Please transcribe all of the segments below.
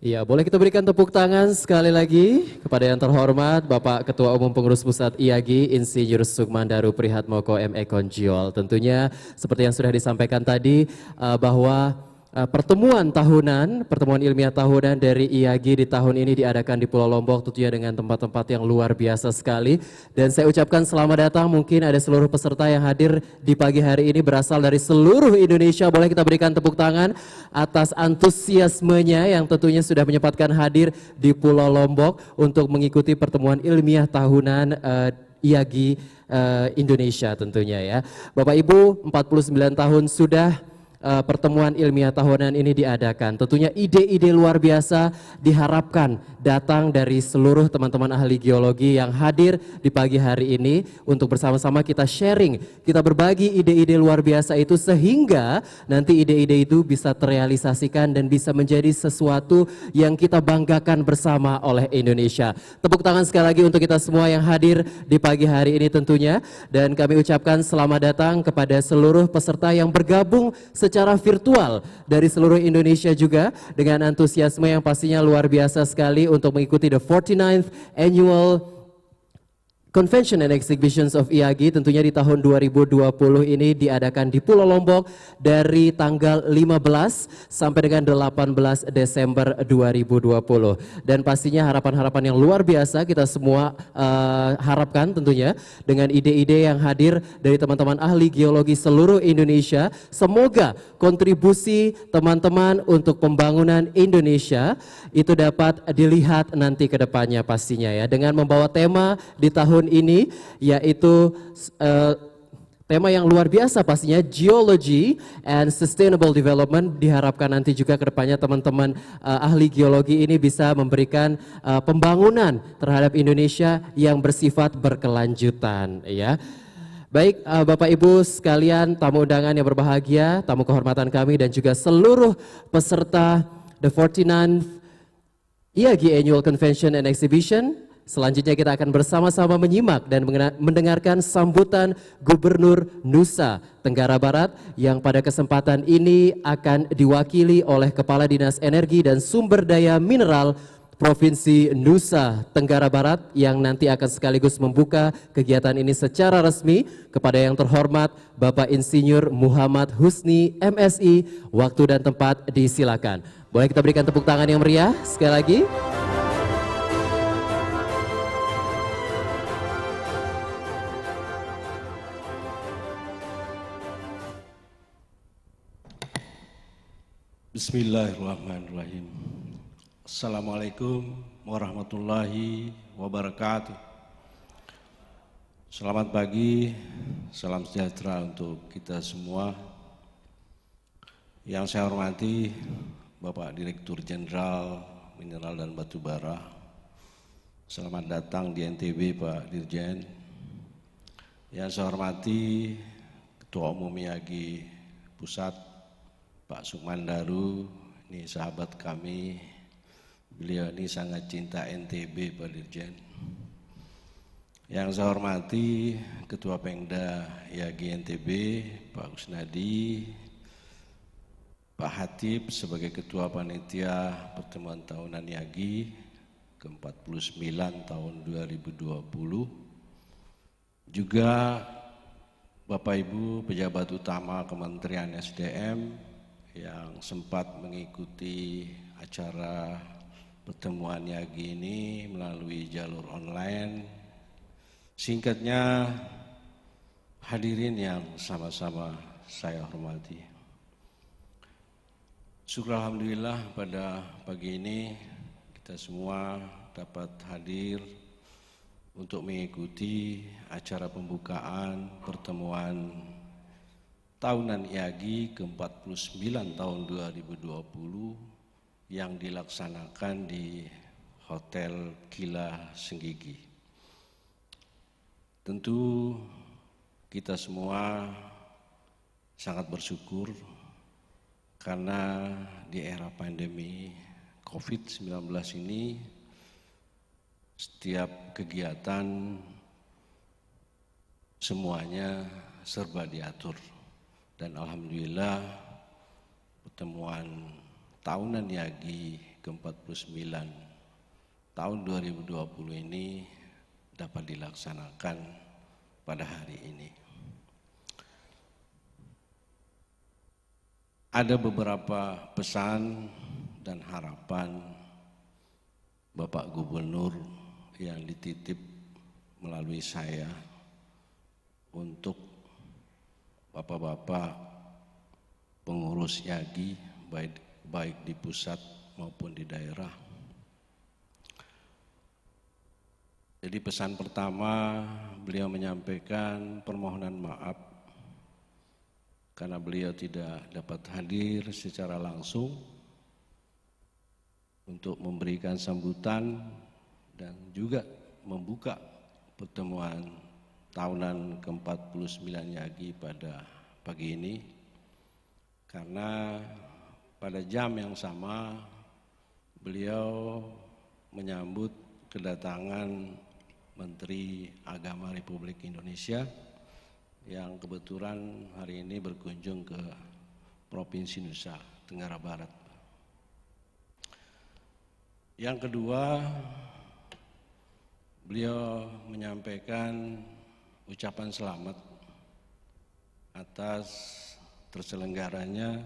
Iya, boleh kita berikan tepuk tangan sekali lagi kepada yang terhormat Bapak Ketua Umum Pengurus Pusat IAGI Insinyur Sukmandaru Prihatmoko ME Konjiol. Tentunya seperti yang sudah disampaikan tadi bahwa pertemuan ilmiah tahunan dari IAGI di tahun ini diadakan di Pulau Lombok tentunya dengan tempat-tempat yang luar biasa sekali. Dan saya ucapkan selamat datang, mungkin ada seluruh peserta yang hadir di pagi hari ini berasal dari seluruh Indonesia. Boleh kita berikan tepuk tangan atas antusiasmenya yang tentunya sudah menyempatkan hadir di Pulau Lombok untuk mengikuti pertemuan ilmiah tahunan IAGI Indonesia tentunya ya. Bapak Ibu, 49 tahun sudah pertemuan ilmiah tahunan ini diadakan. Tentunya ide-ide luar biasa diharapkan datang dari seluruh teman-teman ahli geologi yang hadir di pagi hari ini untuk bersama-sama kita sharing, kita berbagi ide-ide luar biasa itu sehingga nanti ide-ide itu bisa terrealisasikan dan bisa menjadi sesuatu yang kita banggakan bersama oleh Indonesia. Tepuk tangan sekali lagi untuk kita semua yang hadir di pagi hari ini tentunya, dan kami ucapkan selamat datang kepada seluruh peserta yang bergabung secara virtual dari seluruh Indonesia juga dengan antusiasme yang pastinya luar biasa sekali untuk mengikuti the 49th Annual Convention and Exhibitions of IAGI. Tentunya di tahun 2020 ini diadakan di Pulau Lombok dari tanggal 15 sampai dengan 18 Desember 2020. Dan pastinya harapan-harapan yang luar biasa kita semua harapkan tentunya dengan ide-ide yang hadir dari teman-teman ahli geologi seluruh Indonesia. Semoga kontribusi teman-teman untuk pembangunan Indonesia itu dapat dilihat nanti ke depannya pastinya ya, dengan membawa tema di tahun ini yaitu tema yang luar biasa pastinya, Geology and Sustainable Development. Diharapkan nanti juga ke depannya teman-teman ahli geologi ini bisa memberikan pembangunan terhadap Indonesia yang bersifat berkelanjutan ya. Baik Bapak Ibu sekalian, tamu undangan yang berbahagia, tamu kehormatan kami dan juga seluruh peserta the 49th IAGI Annual Convention and Exhibition. Selanjutnya kita akan bersama-sama menyimak dan mendengarkan sambutan Gubernur Nusa Tenggara Barat yang pada kesempatan ini akan diwakili oleh Kepala Dinas Energi dan Sumber Daya Mineral Provinsi Nusa Tenggara Barat yang nanti akan sekaligus membuka kegiatan ini secara resmi. Kepada yang terhormat Bapak Insinyur Muhammad Husni MSI, waktu dan tempat disilakan. Boleh kita berikan tepuk tangan yang meriah sekali lagi. Bismillahirrahmanirrahim. Assalamualaikum warahmatullahi wabarakatuh. Selamat pagi, salam sejahtera untuk kita semua. Yang saya hormati Bapak Direktur Jenderal Mineral dan Batubara. Selamat datang di NTB Pak Dirjen. Yang saya hormati Ketua Umum IAGI Pusat Pak Sukmandaru, ini sahabat kami, beliau ini sangat cinta NTB Pak Dirjen. Yang saya hormati Ketua Pengda IAGI NTB Pak Kusnadi, Pak Hatip sebagai Ketua Panitia Pertemuan Tahunan IAGI ke-49 tahun 2020, juga Bapak Ibu pejabat utama Kementerian SDM yang sempat mengikuti acara pertemuan IAGI ini melalui jalur online. Singkatnya, hadirin yang sama-sama saya hormati. Syukur alhamdulillah pada pagi ini kita semua dapat hadir untuk mengikuti acara pembukaan pertemuan tahunan IAGI ke-49 tahun 2020 yang dilaksanakan di Hotel Kila Senggigi. Tentu kita semua sangat bersyukur karena di era pandemi COVID-19 ini setiap kegiatan semuanya serba diatur. Dan alhamdulillah pertemuan tahunan IAGI ke-49 tahun 2020 ini dapat dilaksanakan pada hari ini. Ada beberapa pesan dan harapan Bapak Gubernur yang dititip melalui saya untuk bapak-bapak pengurus YAGI baik di pusat maupun di daerah. Jadi pesan pertama, beliau menyampaikan permohonan maaf karena beliau tidak dapat hadir secara langsung untuk memberikan sambutan dan juga membuka pertemuan tahunan ke-49 YAGI pada pagi ini, karena pada jam yang sama beliau menyambut kedatangan Menteri Agama Republik Indonesia yang kebetulan hari ini berkunjung ke Provinsi Nusa Tenggara Barat. Yang kedua, beliau menyampaikan ucapan selamat atas terselenggaranya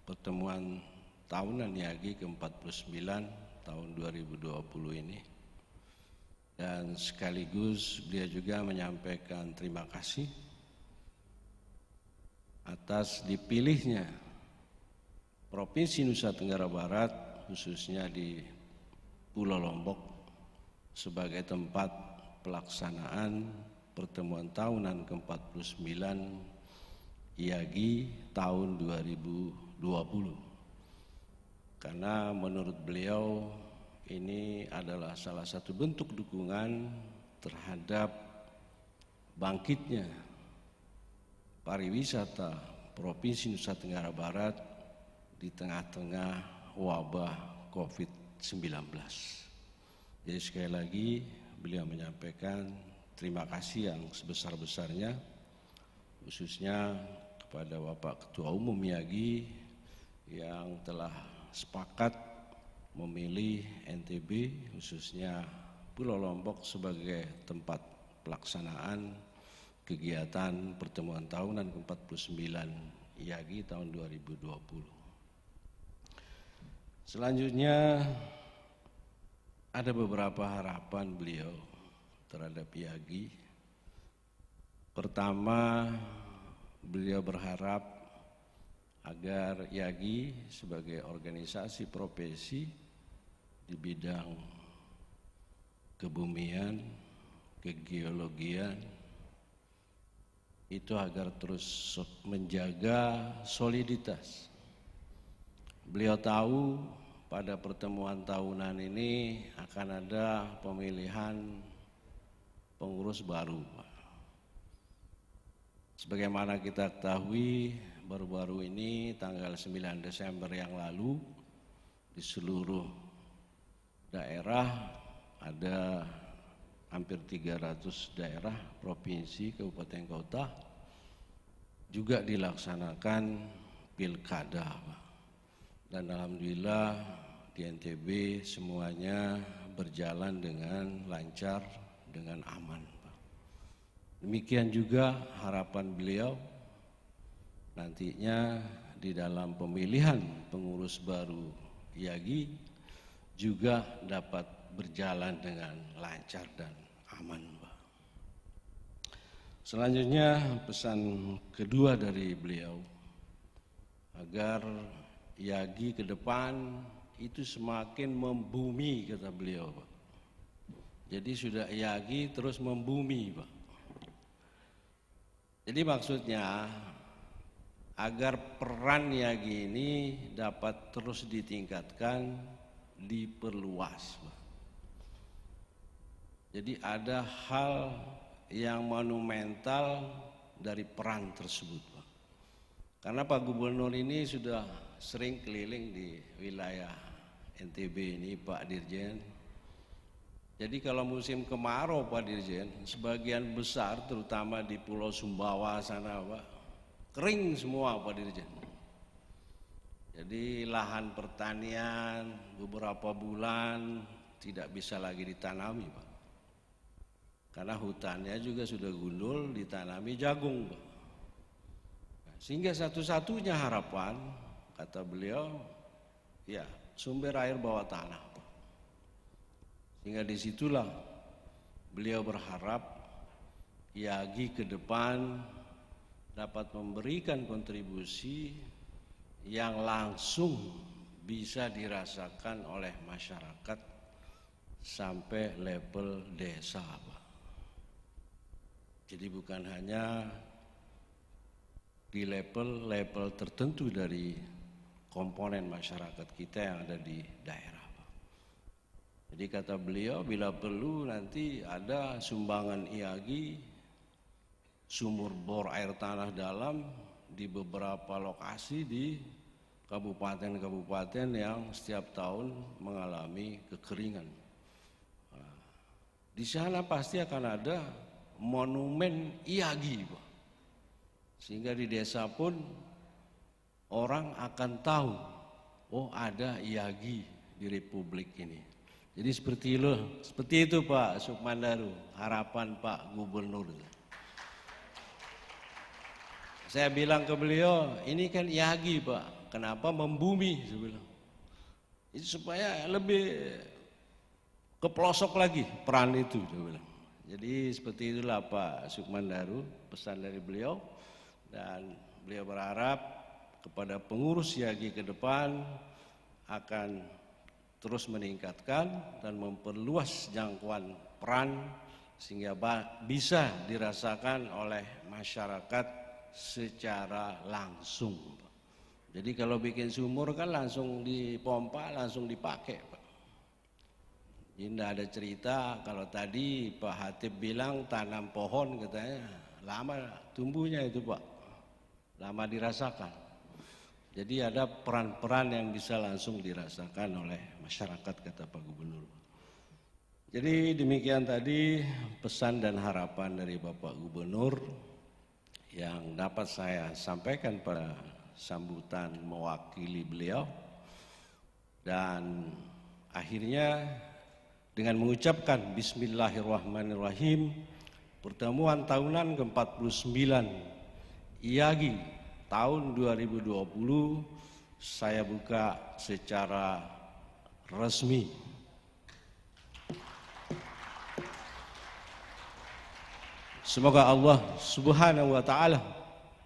pertemuan tahunan YAGI ke-49 tahun 2020 ini. Dan sekaligus beliau juga menyampaikan terima kasih atas dipilihnya Provinsi Nusa Tenggara Barat, khususnya di Pulau Lombok, sebagai tempat pelaksanaan pertemuan tahunan ke-49 YAGI tahun 2020. Karena menurut beliau ini adalah salah satu bentuk dukungan terhadap bangkitnya pariwisata Provinsi Nusa Tenggara Barat di tengah-tengah wabah COVID-19. Jadi sekali lagi beliau menyampaikan terima kasih yang sebesar-besarnya, khususnya kepada Bapak Ketua Umum YAGI yang telah sepakat memilih NTB, khususnya Pulau Lombok, sebagai tempat pelaksanaan kegiatan pertemuan tahunan ke-49 YAGI tahun 2020. Selanjutnya ada beberapa harapan beliau terhadap YAGI. Pertama, beliau berharap agar YAGI sebagai organisasi profesi di bidang kebumian, kegeologian, itu agar terus menjaga soliditas. Beliau tahu pada pertemuan tahunan ini akan ada pemilihan pengurus baru. Sebagaimana kita ketahui, baru-baru ini tanggal 9 Desember yang lalu di seluruh daerah ada hampir 300 daerah, provinsi, kabupaten kota juga dilaksanakan pilkada. Dan alhamdulillah di NTB semuanya berjalan dengan lancar, dengan aman. Demikian juga harapan beliau nantinya di dalam pemilihan pengurus baru YAGI juga dapat berjalan dengan lancar dan aman. Selanjutnya pesan kedua dari beliau agar YAGI ke depan itu semakin membumi, kata beliau, Pak. Jadi sudah YAGI terus membumi, Pak. Jadi maksudnya agar peran YAGI ini dapat terus ditingkatkan, diperluas, Pak. Jadi ada hal yang monumental dari peran tersebut, Pak. Karena Pak Gubernur ini sudah sering keliling di wilayah NTB ini, Pak Dirjen. Jadi kalau musim kemarau, Pak Dirjen, sebagian besar terutama di Pulau Sumbawa sana, Pak, kering semua, Pak Dirjen. Jadi lahan pertanian beberapa bulan tidak bisa lagi ditanami, Pak. Karena hutannya juga sudah gundul, ditanami jagung, Pak. Sehingga satu-satunya harapan, kata beliau, ya sumber air bawah tanah, Pak. Sehingga disitulah beliau berharap IAGI ke depan dapat memberikan kontribusi yang langsung bisa dirasakan oleh masyarakat sampai level desa, Pak. Jadi bukan hanya di level tertentu dari komponen masyarakat kita yang ada di daerah, Pak. Jadi kata beliau, bila perlu nanti ada sumbangan IAGI sumur bor air tanah dalam di beberapa lokasi di kabupaten-kabupaten yang setiap tahun mengalami kekeringan. Nah, di sana pasti akan ada monumen IAGI, Pak. Sehingga di desa pun orang akan tahu, oh ada IAGI di Republik ini. Jadi seperti itu Pak Sukmandaru, harapan Pak Gubernur. Saya bilang ke beliau, ini kan IAGI Pak, kenapa membumi? Saya bilang. Itu supaya lebih ke pelosok lagi peran itu. Saya bilang. Jadi seperti itulah Pak Sukmandaru, pesan dari beliau. Dan beliau berharap kepada pengurus IAGI ke depan akan terus meningkatkan dan memperluas jangkauan peran sehingga bisa dirasakan oleh masyarakat secara langsung. Jadi kalau bikin sumur kan langsung dipompa, langsung dipakai, Pak. Ini tidak ada cerita kalau tadi Pak Hatip bilang tanam pohon katanya lama tumbuhnya itu Pak, lama dirasakan. Jadi ada peran-peran yang bisa langsung dirasakan oleh masyarakat, kata Pak Gubernur. Jadi demikian tadi pesan dan harapan dari Bapak Gubernur yang dapat saya sampaikan pada sambutan mewakili beliau. Dan akhirnya dengan mengucapkan Bismillahirrahmanirrahim, pertemuan tahunan ke-49 IAGI tahun 2020 saya buka secara resmi. Semoga Allah Subhanahu wa Ta'ala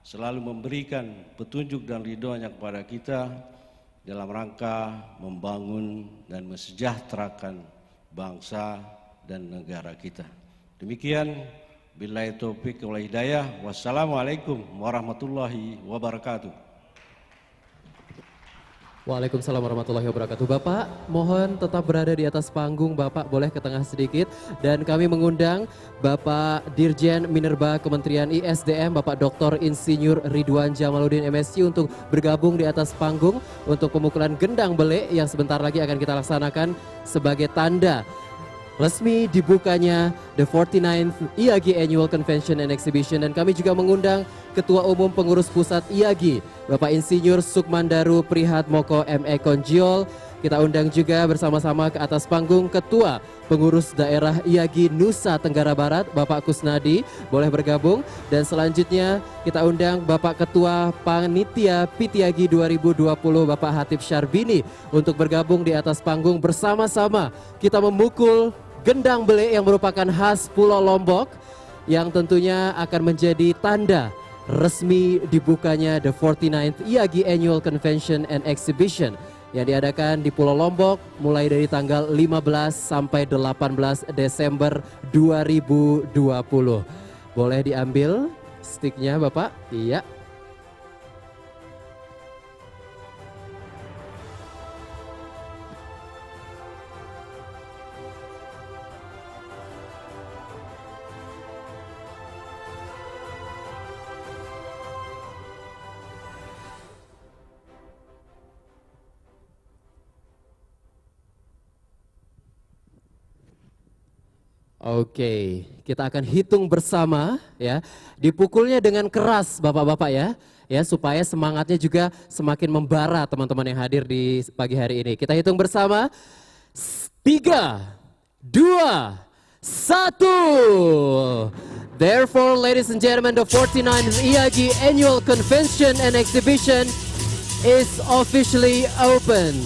selalu memberikan petunjuk dan ridhonya kepada kita dalam rangka membangun dan mensejahterakan bangsa dan negara kita. Demikian, billahi taufik wal hidayah. Wassalamualaikum warahmatullahi wabarakatuh. Waalaikumsalam warahmatullahi wabarakatuh. Bapak, mohon tetap berada di atas panggung. Bapak boleh ke tengah sedikit. Dan kami mengundang Bapak Dirjen Minerba Kementerian ISDM, Bapak Dr. Insinyur Ridwan Jamaluddin MSc untuk bergabung di atas panggung untuk pemukulan gendang bele yang sebentar lagi akan kita laksanakan sebagai tanda resmi dibukanya the 49th IAGI Annual Convention and Exhibition. Dan kami juga mengundang Ketua Umum Pengurus Pusat IAGI, Bapak Insinyur Sukmandaru Prihatmoko ME Konjiol. Kita undang juga bersama-sama ke atas panggung Ketua Pengurus Daerah IAGI Nusa Tenggara Barat, Bapak Kusnadi, boleh bergabung. Dan selanjutnya kita undang Bapak Ketua Panitia PTIAGI 2020, Bapak Hatip Syarbini, untuk bergabung di atas panggung. Bersama-sama kita memukul gendang bele yang merupakan khas Pulau Lombok, yang tentunya akan menjadi tanda resmi dibukanya the 49th IAGI Annual Convention and Exhibition yang diadakan di Pulau Lombok mulai dari tanggal 15 sampai 18 Desember 2020. Boleh diambil sticknya Bapak? Iya. Oke, kita akan hitung bersama ya. Dipukulnya dengan keras Bapak-bapak ya. Ya, supaya semangatnya juga semakin membara teman-teman yang hadir di pagi hari ini. Kita hitung bersama. 3, 2, 1. Therefore, ladies and gentlemen, the 49th IAGI Annual Convention and Exhibition is officially open.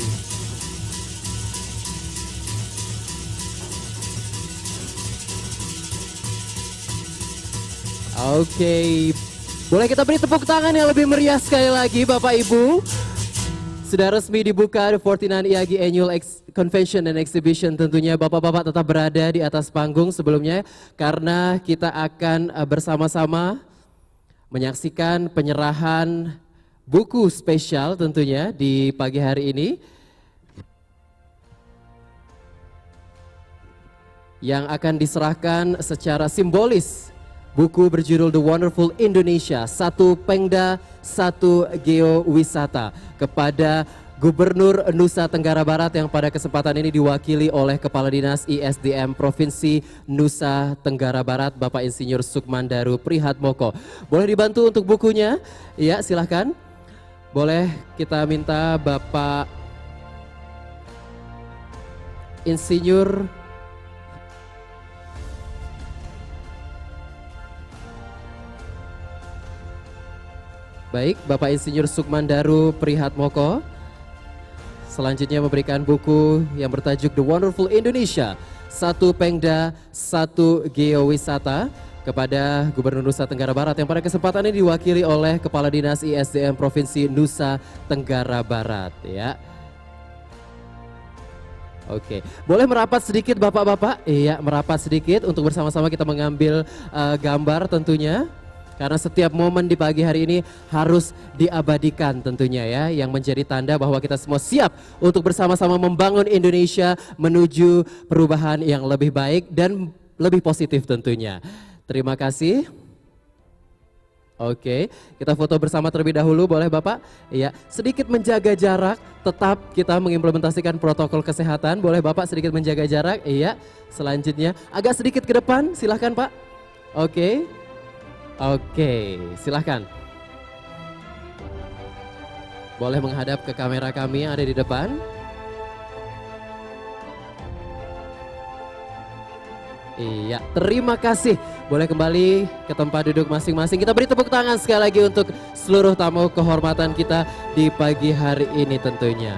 Oke, boleh kita beri tepuk tangan yang lebih meriah sekali lagi Bapak Ibu. Sudah resmi dibuka The 49 IAGI Annual Convention and Exhibition. Tentunya Bapak-bapak tetap berada di atas panggung sebelumnya karena kita akan bersama-sama menyaksikan penyerahan buku spesial tentunya di pagi hari ini yang akan diserahkan secara simbolis. Buku berjudul The Wonderful Indonesia, Satu Pengda, Satu Geowisata kepada Gubernur Nusa Tenggara Barat yang pada kesempatan ini diwakili oleh Kepala Dinas ISDM Provinsi Nusa Tenggara Barat, Bapak Insinyur Sukmandaru Prihatmoko. Boleh dibantu untuk bukunya? Ya, silahkan. Boleh kita minta Bapak Insinyur Baik, Bapak Insinyur Sukmandaru Prihatmoko selanjutnya memberikan buku yang bertajuk The Wonderful Indonesia, Satu Pengda, Satu Geowisata kepada Gubernur Nusa Tenggara Barat yang pada kesempatan ini diwakili oleh Kepala Dinas ISDM Provinsi Nusa Tenggara Barat ya. Oke, boleh merapat sedikit Bapak-bapak? Iya, merapat sedikit untuk bersama-sama kita mengambil gambar tentunya. Karena setiap momen di pagi hari ini harus diabadikan tentunya ya, yang menjadi tanda bahwa kita semua siap untuk bersama-sama membangun Indonesia menuju perubahan yang lebih baik dan lebih positif tentunya. Terima kasih. Oke, kita foto bersama terlebih dahulu boleh Bapak? Iya, sedikit menjaga jarak, tetap kita mengimplementasikan protokol kesehatan. Boleh Bapak sedikit menjaga jarak? Iya, selanjutnya agak sedikit ke depan, silahkan Pak. Oke. Oke, silahkan. Boleh menghadap ke kamera kami yang ada di depan. Iya, terima kasih. Boleh kembali ke tempat duduk masing-masing. Kita beri tepuk tangan sekali lagi untuk seluruh tamu kehormatan kita di pagi hari ini tentunya.